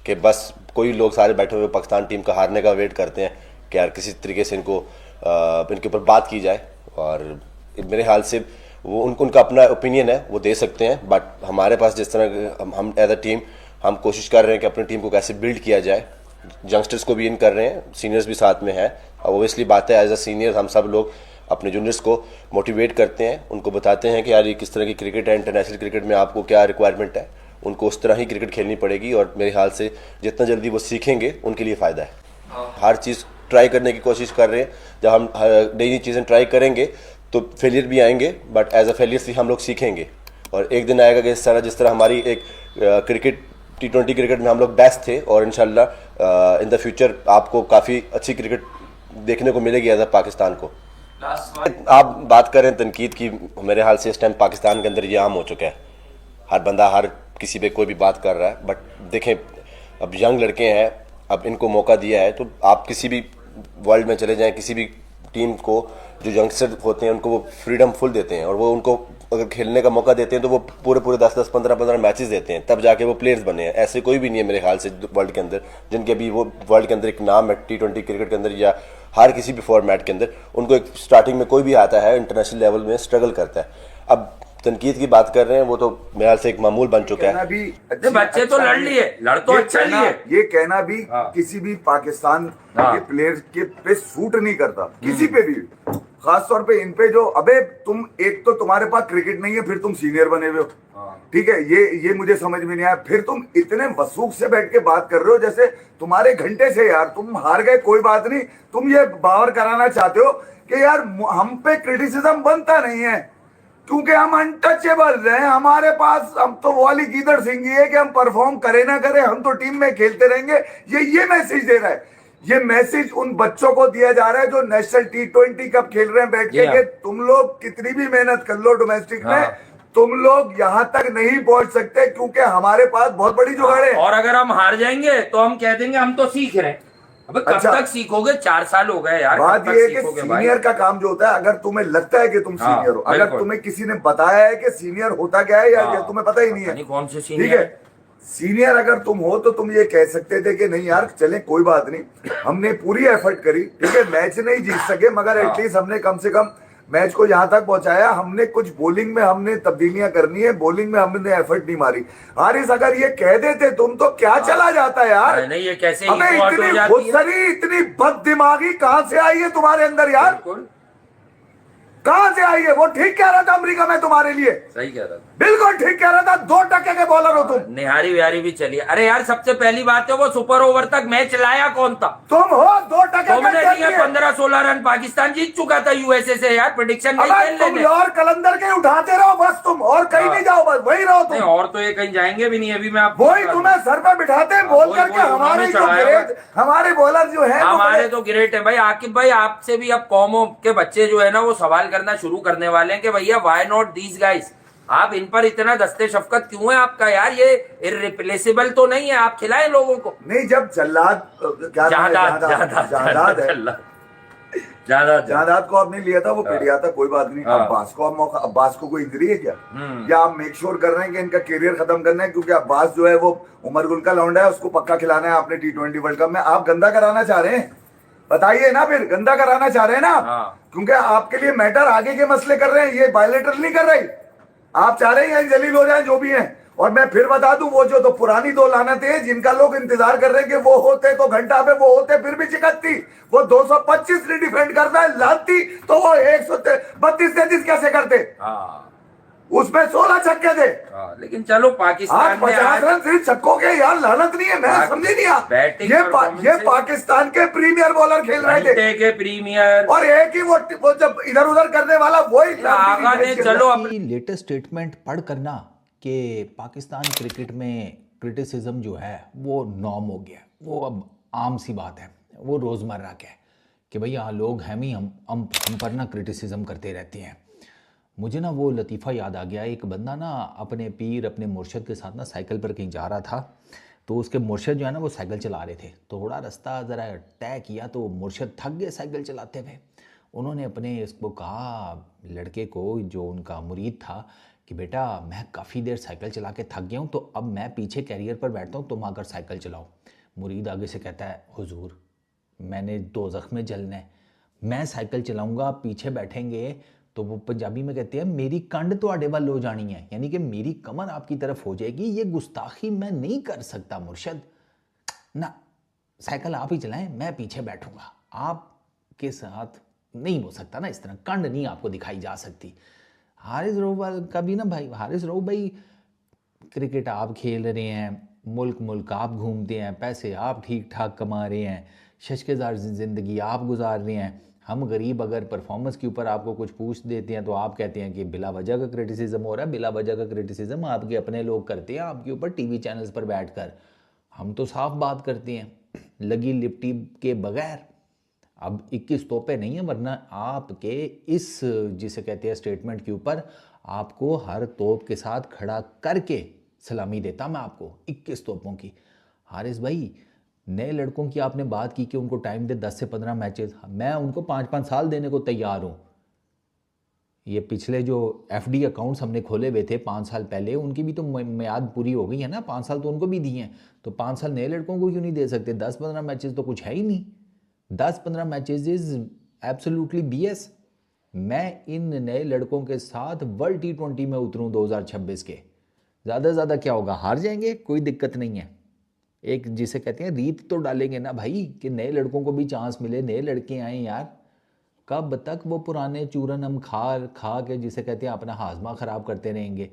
कि बस कोई लोग सारे बैठे हुए पाकिस्तान टीम का हारने का वेट करते हैं कि यार किसी तरीके से इनके ऊपर बात की जाए। और मेरे ख्याल से वो उनका अपना ओपिनियन है, वो दे सकते हैं, बट हमारे पास जिस तरह हम एज अ टीम हम कोशिश कर रहे हैं कि अपनी टीम को कैसे बिल्ड किया जाए। यंगस्टर्स को भी इन कर रहे हैं, सीनियर्स भी साथ में हैं। और ओबियसली बात है, एज अ सीनियर हम सब लोग अपने जूनियर्स को मोटिवेट करते हैं, उनको बताते हैं कि यार ये किस तरह की क्रिकेट है, इंटरनेशनल क्रिकेट में आपको क्या रिक्वायरमेंट है, उनको उस तरह ही क्रिकेट खेलनी पड़ेगी। और मेरे ख्याल से जितना जल्दी वो सीखेंगे उनके लिए फ़ायदा है। हर चीज़ ट्राई करने की कोशिश कर रहे हैं। जब हम नई नई चीज़ें ट्राई करेंगे तो फेलियर भी आएंगे, बट एज अ फेलियर से हम लोग सीखेंगे। और एक दिन आएगा कि जिस तरह हमारी एक क्रिकेट T20 क्रिकेट में हम लोग बेस्ट थे, और इंशाल्लाह इन द फ्यूचर आपको काफ़ी अच्छी क्रिकेट देखने को मिलेगी एज अ पाकिस्तान को। आप बात करें तनकीद की, मेरे हाल से इस टाइम पाकिस्तान के अंदर ये आम हो चुका है। हर बंदा हर किसी पे कोई भी बात कर रहा है। बट देखें, अब यंग लड़के हैं, अब इनको मौका दिया है तो आप किसी भी वर्ल्ड में चले जाएं, किसी भी टीम को जो यंगस्टर होते हैं उनको वो फ्रीडम फुल देते हैं, और वो उनको अगर खेलने का मौका देते हैं तो वो पूरे 10-10 15-15 मैचेस देते हैं, तब जाके वो प्लेयर्स बने हैं। ऐसे कोई भी नहीं है मेरे ख्याल से वर्ल्ड के अंदर जिनके अभी वो वर्ल्ड के अंदर एक नाम है T20 क्रिकेट के अंदर या हर किसी भी फॉर्मेट के अंदर। उनको एक स्टार्टिंग में कोई भी आता है इंटरनेशनल लेवल में स्ट्रगल करता है। अब तनकीद की बात कर रहे हैं, वो तो मेरे ख्याल से एक मामूल बन चुका है। भी बच्चे तो लड़ लिए, लड़ तो अच्छा लिए। ये कहना भी किसी भी पाकिस्तान के प्लेयर्स के पे सूट नहीं करता, किसी पे भी, खास तौर पे इन पे जो, अबे तुम एक तो तुम्हारे पास क्रिकेट नहीं है, फिर तुम सीनियर बने हुए हो, ठीक है, ये मुझे समझ में नहीं आया। फिर तुम इतने वसूख से बैठ के बात कर रहे हो जैसे तुम्हारे घंटे से, यार तुम हार गए कोई बात नहीं, तुम ये बावर कराना चाहते हो कि यार हम पे क्रिटिसिज्म बनता नहीं है क्योंकि हम अनटचेबल हैं, हमारे पास, हम तो वो वाली गीदड़ सिंह है कि हम परफॉर्म करें ना करें, हम तो टीम में खेलते रहेंगे। ये मैसेज दे रहा है। ये मैसेज उन बच्चों को दिया जा रहा है जो नेशनल T20 कप खेल रहे हैं बैठ के, कि तुम लोग कितनी भी मेहनत कर लो डोमेस्टिक में, तुम लोग यहां तक नहीं पहुंच सकते क्योंकि हमारे पास बहुत बड़ी जुगाड़ है। और अगर हम हार जाएंगे तो हम कह देंगे हम तो सीख रहे हैं। अब कब तक सीखोगे? 4 साल हो गए यार। बात ये है कि सीनियर का काम जो होता है, अगर तुम्हें लगता है कि तुम सीनियर हो, अगर तुम्हें किसी ने बताया है कि सीनियर होता क्या है, या तुम्हें पता ही नहीं है, कौन से सीनियर, ठीक है, सीनियर अगर तुम हो तो तुम ये कह सकते थे कि नहीं यार चले कोई बात नहीं, हमने पूरी एफर्ट करी, ठीक है, मैच नहीं जीत सके मगर एटलीस्ट हमने कम से कम मैच को यहां तक पहुंचाया, हमने कुछ बॉलिंग में हमने तब्दीलियां करनी है, बॉलिंग में हमने एफर्ट नहीं मारी। हारिस अगर ये कह देते तुम तो क्या चला जाता है यार। नहीं, ये कैसे हमें इतनी खुदसरी, इतनी बददिमागी कहां से आई है तुम्हारे अंदर यार, कहां से आई है? वो ठीक कह रहा था अमेरिका में तुम्हारे लिए, सही कह रहा था, बिल्कुल ठीक कह रहा था, 2% के बॉलर हो तुम। निहारी विहारी भी चली। अरे यार सबसे पहली बात है वो सुपर ओवर तक मैच लाया कौन था? तुम हो। 2% तुमने दिए 15-16 रन, पाकिस्तान जीत चुका था यूएसए से यार। प्रेडिक्शन नहीं खेल तुम और कलंदर के उठाते रहो बस, तुम और कहीं नहीं जाओ, बस वही रहो तुम। और तो ये कहीं जाएंगे भी नहीं। अभी मैं आपको वही तुम्हें सर पर बिठाते बोल करके, हमारे बॉलर जो है हमारे तो ग्रेट है भाई। आकिब भाई आपसे भी अब कौमों के बच्चे जो है ना वो सवाल करना शुरू करने वाले हैं कि भैया व्हाई नॉट दीज गाइस, आप इन पर इतना दस्ते शफकत क्यों है आपका यार? ये इररिप्लेसेबल तो नहीं है, आप खिलाएं लोगों को। नहीं, जब जहादात को आपने लिया था, वो पिटिया था, कोई बात नहीं। अब्बास को आप मौका, अब्बास को कोई इंजरी है क्या, या आप मेक श्योर कर रहे हैं कि इनका करियर खत्म करना है? क्योंकि अब्बास जो है वो उमर गुल का लौंडा है, उसको पक्का खिलाना है आपने T20 वर्ल्ड कप में। आप गंदा कराना चाह रहे हैं, बताइए ना, फिर गंदा कराना चाह रहे हैं ना, क्योंकि आपके लिए मैटर आगे के मसले कर रहे हैं, ये बायलेटरल नहीं कर रहे। आप चाह रहे हैं जलील हो जाए जो भी हैं। और मैं फिर बता दूं, वो जो तो पुरानी 2 लानतें हैं जिनका लोग इंतजार कर रहे हैं कि वो होते तो घंटा पे वो होते फिर भी चिकत्ती, वो 225 नहीं डिफेंड करता है, लाती तो वो 132-33 कैसे करते? उसमें 16 छक्के थे। लेकिन चलो पाकिस्तान 50 रन सिर्फ छक्कों के, यार लानत नहीं है, मैं समझे नहीं आप। ये पाकिस्तान के प्रीमियर बॉलर खेल रहे थे के प्रीमियर, और एक ही वो जब इधर उधर करने वाला वही। चलो अपनी लेटेस्ट स्टेटमेंट पढ़ करना कि पाकिस्तान क्रिकेट में क्रिटिसिज्म जो है वो नॉर्म हो गया, वो अब आम सी बात है, वो रोज़मर्रा का है कि भैया लोग हम ही हम पर ना क्रिटिसिज्म करते रहते हैं। मुझे ना वो लतीफ़ा याद आ गया, एक बंदा ना अपने पीर अपने मुर्शद के साथ ना साइकिल पर कहीं जा रहा था, तो उसके मुर्शद जो है ना वो साइकिल चला रहे थे, थोड़ा रास्ता ज़रा तय किया तो मुर्शद थक गए साइकिल चलाते हुए। उन्होंने अपने इसको कहा, लड़के को जो उनका मुरीद था, कि बेटा मैं काफ़ी देर साइकिल चला के थक गया हूँ, तो अब मैं पीछे कैरियर पर बैठता हूँ, तुम आकर साइकिल चलाओ। मुरीद आगे से कहता है, हुजूर मैंने दोज़ख में जलना है, मैं साइकिल चलाऊँगा, आप पीछे बैठेंगे। तो वो पंजाबी में कहते हैं मेरी कंड तो आडे वाल हो जानी है, यानी कि मेरी कमर आपकी तरफ हो जाएगी, ये गुस्ताखी मैं नहीं कर सकता मुर्शद ना, साइकिल आप ही चलाएं, मैं पीछे बैठूंगा, आपके साथ नहीं हो सकता ना, इस तरह कंड नहीं आपको दिखाई जा सकती। हारिस रऊफ का भी ना भाई, हारिस रऊफ भाई क्रिकेट आप खेल रहे हैं, मुल्क आप घूमते हैं, पैसे आप ठीक ठाक कमा रहे हैं, शशकेदार ज़िंदगी आप गुजार रहे हैं। हम गरीब अगर परफॉर्मेंस के ऊपर आपको कुछ पूछ देते हैं तो आप कहते हैं कि बिला वजह का क्रिटिसिज्म हो रहा है। बिला वजह का क्रिटिसिज्म आपके अपने लोग करते हैं आपके ऊपर टीवी चैनल्स पर बैठकर। हम तो साफ बात करते हैं लगी लिपटी के बगैर। अब 21 तोपे नहीं है, वरना आपके इस जिसे कहते हैं स्टेटमेंट के ऊपर आपको हर तोप के साथ खड़ा करके सलामी देता मैं आपको 21 तोपों की। हारिस भाई, नए लड़कों की आपने बात की कि उनको टाइम दे 10 से 15 मैचेस, मैं उनको 5-5 साल देने को तैयार हूँ। ये पिछले जो एफडी अकाउंट्स हमने खोले हुए थे 5 साल पहले, उनकी भी तो मियाद पूरी हो गई है ना, 5 साल तो उनको भी दिए हैं, तो 5 साल नए लड़कों को क्यों नहीं दे सकते? 10-15 मैचेस तो कुछ है ही नहीं। 10-15 मैचेस इज एब्सोल्युटली BS। मैं इन नए लड़कों के साथ वर्ल्ड T20 में उतरूँ 2026 के, ज़्यादा से ज़्यादा क्या होगा, हार जाएंगे, कोई दिक्कत नहीं है। एक जिसे कहते हैं रीत तो डालेंगे ना भाई कि नए लड़कों को भी चांस मिले, नए लड़के आए यार। कब तक वो पुराने चूरन हम खा के जिसे कहते हैं अपना हाजमा ख़राब करते रहेंगे?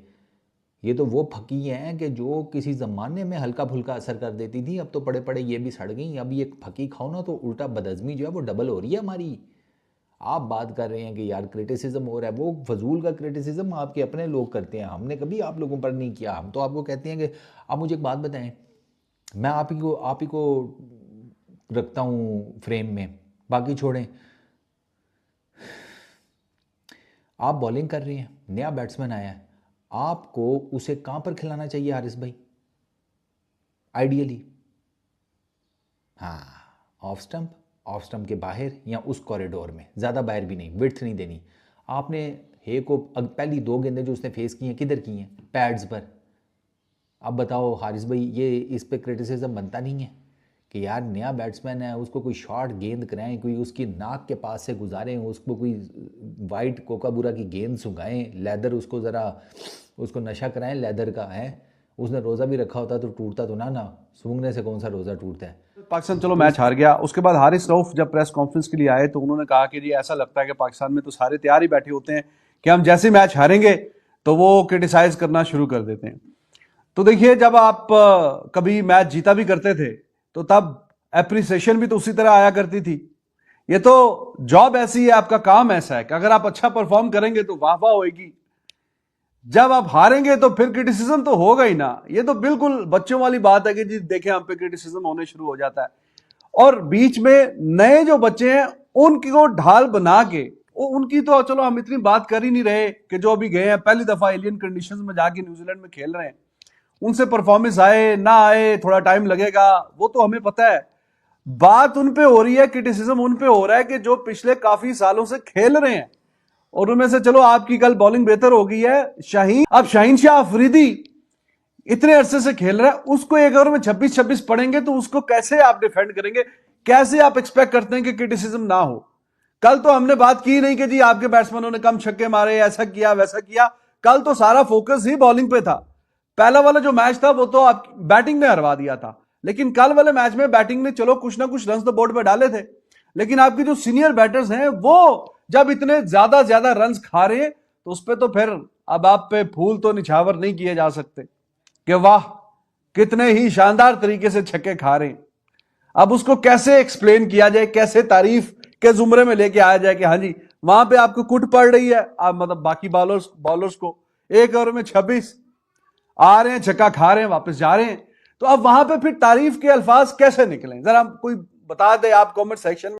ये तो वो फकी हैं कि जो किसी ज़माने में हल्का फुल्का असर कर देती थी, अब तो पड़े पड़े ये भी सड़ गई। अब ये फकी खाओ ना तो उल्टा बदअज़मी जो है वो डबल हो रही है हमारी। आप बात कर रहे हैं कि यार क्रिटिसिज्म हो रहा है, वो फजूल का क्रिटिसिज्म आपके अपने लोग करते हैं, हमने कभी आप लोगों पर नहीं किया। हम तो आपको कहते हैं कि आप मुझे एक बात बताएं, मैं आप ही को रखता हूँ फ्रेम में, बाकी छोड़ें। आप बॉलिंग कर रहे हैं, नया बैट्समैन आया है, आपको उसे कहाँ पर खिलाना चाहिए हारिस भाई? आइडियली हाँ, ऑफ स्टंप के बाहर या उस कॉरिडोर में, ज़्यादा बाहर भी नहीं, विड्थ नहीं देनी आपने। हे को पहली 2 गेंदें जो उसने फेस की हैं किधर की हैं? पैड्स पर। अब बताओ हारिस भाई, ये इस पे क्रिटिसिज्म बनता नहीं है कि यार नया बैट्समैन है, उसको कोई शॉर्ट गेंद कराएं, कोई उसकी नाक के पास से गुजारें, उसको कोई वाइट कोकाबूरा की गेंद सुंघाएं, लेदर उसको ज़रा उसको नशा कराएं लेदर का है। उसने रोज़ा भी रखा होता तो टूटता तो ना सूंघने से कौन सा रोज़ा टूटता है? पाकिस्तान चलो मैच हार गया, उसके बाद हारिस रऊफ जब प्रेस कॉन्फ्रेंस के लिए आए तो उन्होंने कहा कि जी ऐसा लगता है कि पाकिस्तान में तो सारे तैयार ही बैठे होते हैं कि हम जैसे मैच हारेंगे तो वो क्रिटिसाइज करना शुरू कर देते हैं। तो देखिए, जब आप कभी मैच जीता भी करते थे तो तब एप्रिसिएशन भी तो उसी तरह आया करती थी। ये तो जॉब ऐसी है, आपका काम ऐसा है कि अगर आप अच्छा परफॉर्म करेंगे तो वाह वाह होएगी, जब आप हारेंगे तो फिर क्रिटिसिज्म तो होगा ही ना। ये तो बिल्कुल बच्चों वाली बात है कि जी देखें हम पे क्रिटिसिज्म होने शुरू हो जाता है। और बीच में नए जो बच्चे हैं उनकी को ढाल बना के उनकी तो चलो हम इतनी बात कर ही नहीं रहे कि जो अभी गए हैं पहली दफा एलियन कंडीशंस में जाके न्यूजीलैंड में खेल रहे हैं, उनसे परफॉर्मेंस आए ना आए थोड़ा टाइम लगेगा, वो तो हमें पता है। बात उन पे हो रही है, क्रिटिसिज्म उन पे हो रहा है कि जो पिछले काफी सालों से खेल रहे हैं। और उनमें से चलो आपकी कल बॉलिंग बेहतर हो गई है, शाहीन शाह अफरीदी इतने अरसे से खेल रहा है, उसको एक ओवर में 26-26 पड़ेंगे तो उसको कैसे आप डिफेंड करेंगे? कैसे आप एक्सपेक्ट करते हैं कि क्रिटिसिज्म ना हो? कल तो हमने बात की नहीं कि जी आपके बैट्समैनों ने कम छक्के मारे, ऐसा किया वैसा किया। कल तो सारा फोकस ही बॉलिंग पे था। पहला वाला जो मैच था वो तो आप बैटिंग ने हरवा दिया था, लेकिन कल वाले मैच में बैटिंग ने चलो कुछ ना कुछ रन तो बोर्ड पे डाले थे, लेकिन आपकी जो सीनियर बैटर्स हैं वो जब इतने ज्यादा रन्स खा रहे हैं तो उस पे तो फिर अब आप पे फूल तो निछावर नहीं किए जा सकते कि वाह कितने ही शानदार तरीके से छक्के खा रहे हैं। अब उसको कैसे एक्सप्लेन किया जाए, कैसे तारीफ के जुमरे में लेके आया जाए कि हाँ जी वहां पे आपको कुट पड़ रही है, आप मतलब बाकी बॉलर्स को एक ओवर में 26 आ रहे हैं, छक्का खा रहे हैं, वापस जा रहे हैं, तो अब वहां पे फिर तारीफ के अल्फाज कैसे निकलें? जरा कोई बता दे आप कमेंट सेक्शन में।